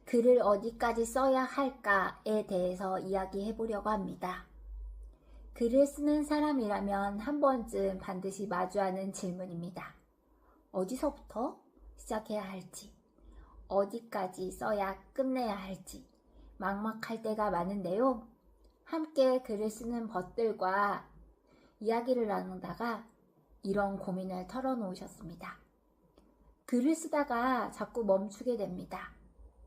글을 어디까지 써야 할까에 대해서 이야기해 보려고 합니다. 글을 쓰는 사람이라면 한 번쯤 반드시 마주하는 질문입니다. 어디서부터 시작해야 할지, 어디까지 써야 끝내야 할지 막막할 때가 많은데요. 함께 글을 쓰는 벗들과 이야기를 나누다가 이런 고민을 털어놓으셨습니다. 글을 쓰다가 자꾸 멈추게 됩니다.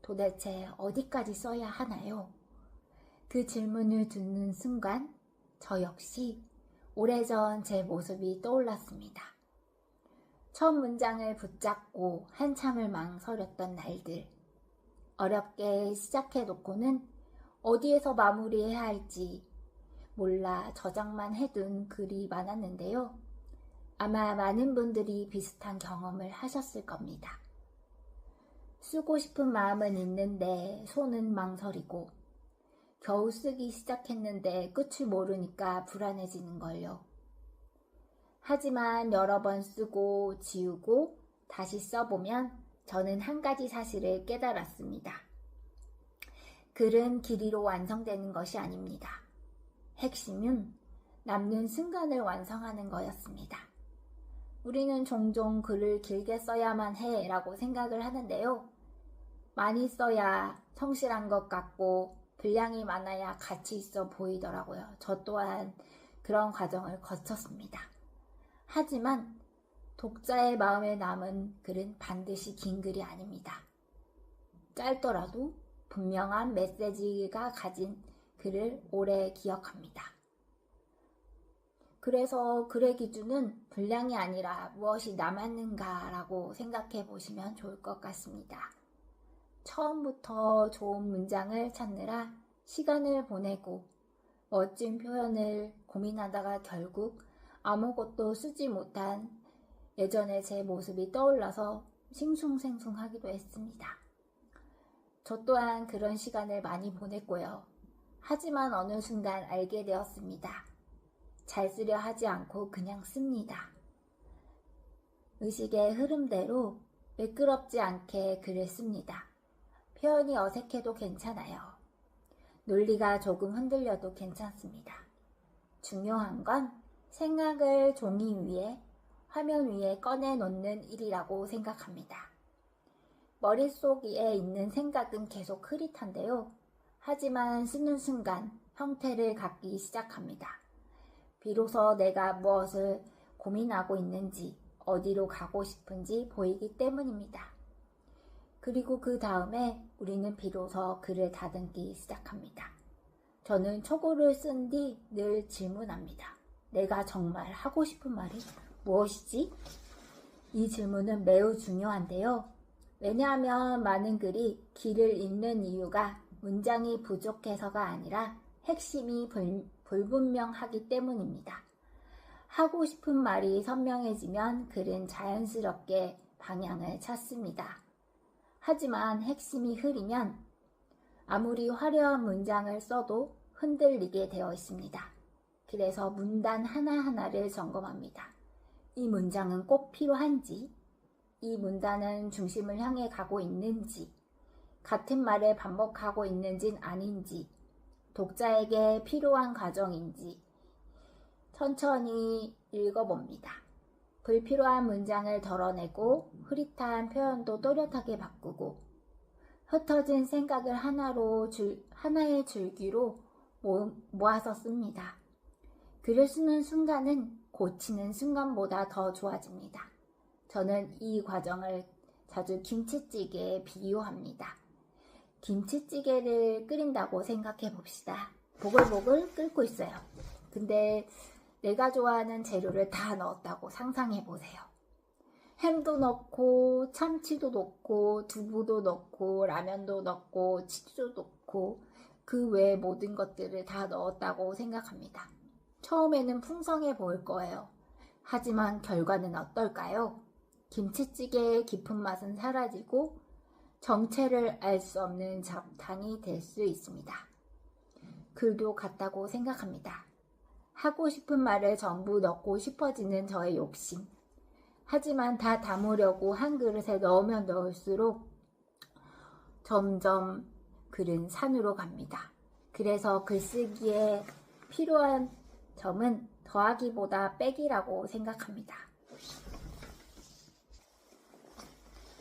도대체 어디까지 써야 하나요? 그 질문을 듣는 순간 저 역시 오래전 제 모습이 떠올랐습니다. 첫 문장을 붙잡고 한참을 망설였던 날들. 어렵게 시작해놓고는 어디에서 마무리해야 할지 몰라 저장만 해둔 글이 많았는데요. 아마 많은 분들이 비슷한 경험을 하셨을 겁니다. 쓰고 싶은 마음은 있는데 손은 망설이고 겨우 쓰기 시작했는데 끝을 모르니까 불안해지는걸요. 하지만 여러 번 쓰고 지우고 다시 써보면 저는 한 가지 사실을 깨달았습니다. 글은 길이로 완성되는 것이 아닙니다. 핵심은 남는 순간을 완성하는 거였습니다. 우리는 종종 글을 길게 써야만 해 라고 생각을 하는데요. 많이 써야 성실한 것 같고 분량이 많아야 가치 있어 보이더라고요. 저 또한 그런 과정을 거쳤습니다. 하지만 독자의 마음에 남은 글은 반드시 긴 글이 아닙니다. 짧더라도 분명한 메시지가 가진 글을 오래 기억합니다. 그래서 글의 기준은 분량이 아니라 무엇이 남았는가라고 생각해 보시면 좋을 것 같습니다. 처음부터 좋은 문장을 찾느라 시간을 보내고 멋진 표현을 고민하다가 결국 아무것도 쓰지 못한 예전의 제 모습이 떠올라서 싱숭생숭하기도 했습니다. 저 또한 그런 시간을 많이 보냈고요. 하지만 어느 순간 알게 되었습니다. 잘 쓰려 하지 않고 그냥 씁니다. 의식의 흐름대로 매끄럽지 않게 글을 씁니다. 표현이 어색해도 괜찮아요. 논리가 조금 흔들려도 괜찮습니다. 중요한 건 생각을 종이 위에, 화면 위에 꺼내놓는 일이라고 생각합니다. 머릿속에 있는 생각은 계속 흐릿한데요. 하지만 쓰는 순간 형태를 갖기 시작합니다. 비로소 내가 무엇을 고민하고 있는지, 어디로 가고 싶은지 보이기 때문입니다. 그리고 그 다음에 우리는 비로소 글을 다듬기 시작합니다. 저는 초고를 쓴 뒤 늘 질문합니다. 내가 정말 하고 싶은 말이 무엇이지? 이 질문은 매우 중요한데요. 왜냐하면 많은 글이 길을 잇는 이유가 문장이 부족해서가 아니라 핵심이 불분명하기 때문입니다. 하고 싶은 말이 선명해지면 글은 자연스럽게 방향을 찾습니다. 하지만 핵심이 흐리면 아무리 화려한 문장을 써도 흔들리게 되어 있습니다. 그래서 문단 하나하나를 점검합니다. 이 문장은 꼭 필요한지, 이 문단은 중심을 향해 가고 있는지, 같은 말을 반복하고 있는지는 아닌지, 독자에게 필요한 과정인지 천천히 읽어봅니다. 불필요한 문장을 덜어내고 흐릿한 표현도 또렷하게 바꾸고 흩어진 생각을 하나의 줄기로 모아서 씁니다. 글을 쓰는 순간은 고치는 순간보다 더 좋아집니다. 저는 이 과정을 자주 김치찌개에 비유합니다. 김치찌개를 끓인다고 생각해 봅시다. 보글보글 끓고 있어요. 근데 내가 좋아하는 재료를 다 넣었다고 상상해 보세요. 햄도 넣고 참치도 넣고 두부도 넣고 라면도 넣고 치즈도 넣고 그 외의 모든 것들을 다 넣었다고 생각합니다. 처음에는 풍성해 보일 거예요. 하지만 결과는 어떨까요? 김치찌개의 깊은 맛은 사라지고 정체를 알 수 없는 잡탕이 될 수 있습니다. 글도 같다고 생각합니다. 하고 싶은 말을 전부 넣고 싶어지는 저의 욕심. 하지만 다 담으려고 한 그릇에 넣으면 넣을수록 점점 글은 산으로 갑니다. 그래서 글쓰기에 필요한 점은 더하기보다 빼기라고 생각합니다.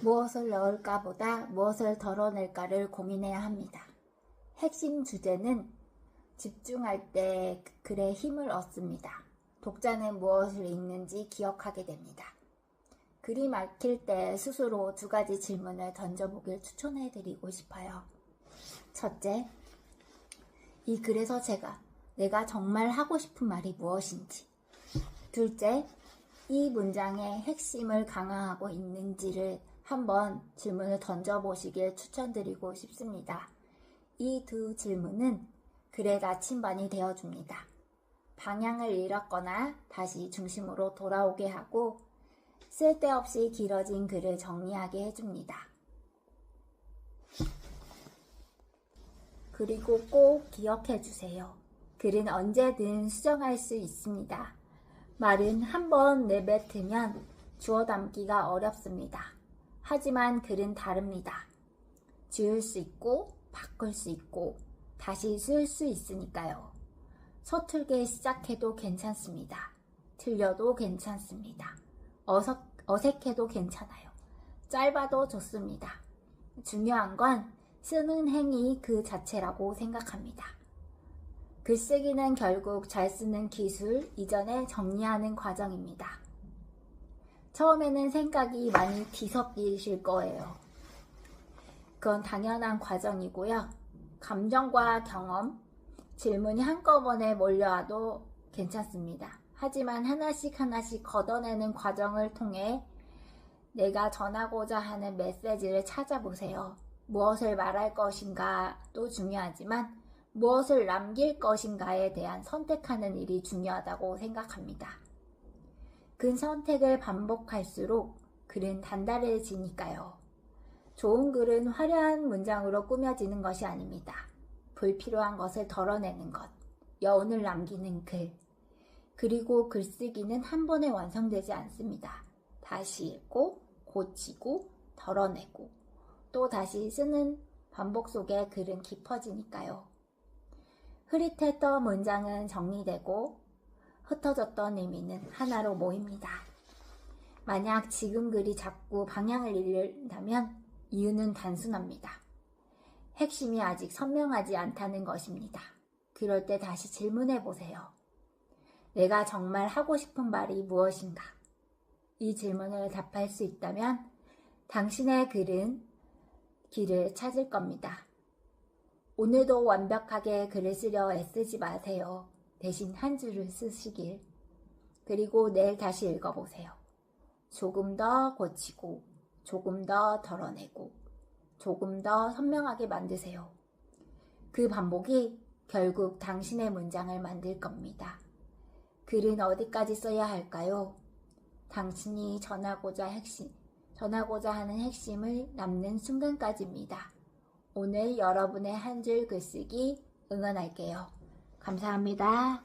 무엇을 넣을까 보다 무엇을 덜어낼까를 고민해야 합니다. 핵심 주제는 집중할 때 글에 힘을 얻습니다. 독자는 무엇을 읽는지 기억하게 됩니다. 글이 막힐 때 스스로 2가지 질문을 던져보길 추천해드리고 싶어요. 첫째, 이 글에서 내가 정말 하고 싶은 말이 무엇인지. 둘째, 이 문장의 핵심을 강화하고 있는지를 한번 질문을 던져보시길 추천드리고 싶습니다. 이 2 질문은 글의 나침반이 되어줍니다. 방향을 잃었거나 다시 중심으로 돌아오게 하고 쓸데없이 길어진 글을 정리하게 해줍니다. 그리고 꼭 기억해주세요. 글은 언제든 수정할 수 있습니다. 말은 한번 내뱉으면 주워 담기가 어렵습니다. 하지만 글은 다릅니다. 지울 수 있고 바꿀 수 있고 다시 쓸 수 있으니까요. 서툴게 시작해도 괜찮습니다. 틀려도 괜찮습니다. 어색해도 괜찮아요. 짧아도 좋습니다. 중요한 건 쓰는 행위 그 자체라고 생각합니다. 글쓰기는 결국 잘 쓰는 기술 이전에 정리하는 과정입니다. 처음에는 생각이 많이 뒤섞이실 거예요. 그건 당연한 과정이고요. 감정과 경험, 질문이 한꺼번에 몰려와도 괜찮습니다. 하지만 하나씩 걷어내는 과정을 통해 내가 전하고자 하는 메시지를 찾아보세요. 무엇을 말할 것인가도 중요하지만 무엇을 남길 것인가에 대한 선택하는 일이 중요하다고 생각합니다. 그 선택을 반복할수록 글은 단단해지니까요. 좋은 글은 화려한 문장으로 꾸며지는 것이 아닙니다. 불필요한 것을 덜어내는 것, 여운을 남기는 글, 그리고 글쓰기는 한 번에 완성되지 않습니다. 다시 읽고, 고치고, 덜어내고, 또 다시 쓰는 반복 속에 글은 깊어지니까요. 흐릿했던 문장은 정리되고 흩어졌던 의미는 하나로 모입니다. 만약 지금 글이 자꾸 방향을 잃는다면 이유는 단순합니다. 핵심이 아직 선명하지 않다는 것입니다. 그럴 때 다시 질문해 보세요. 내가 정말 하고 싶은 말이 무엇인가? 이 질문을 답할 수 있다면 당신의 글은 길을 찾을 겁니다. 오늘도 완벽하게 글을 쓰려 애쓰지 마세요. 대신 한 줄을 쓰시길. 그리고 내일 다시 읽어보세요. 조금 더 고치고, 조금 더 덜어내고, 조금 더 선명하게 만드세요. 그 반복이 결국 당신의 문장을 만들 겁니다. 글은 어디까지 써야 할까요? 당신이 전하고자 하는 핵심을 남는 순간까지입니다. 오늘 여러분의 한 줄 글쓰기 응원할게요. 감사합니다.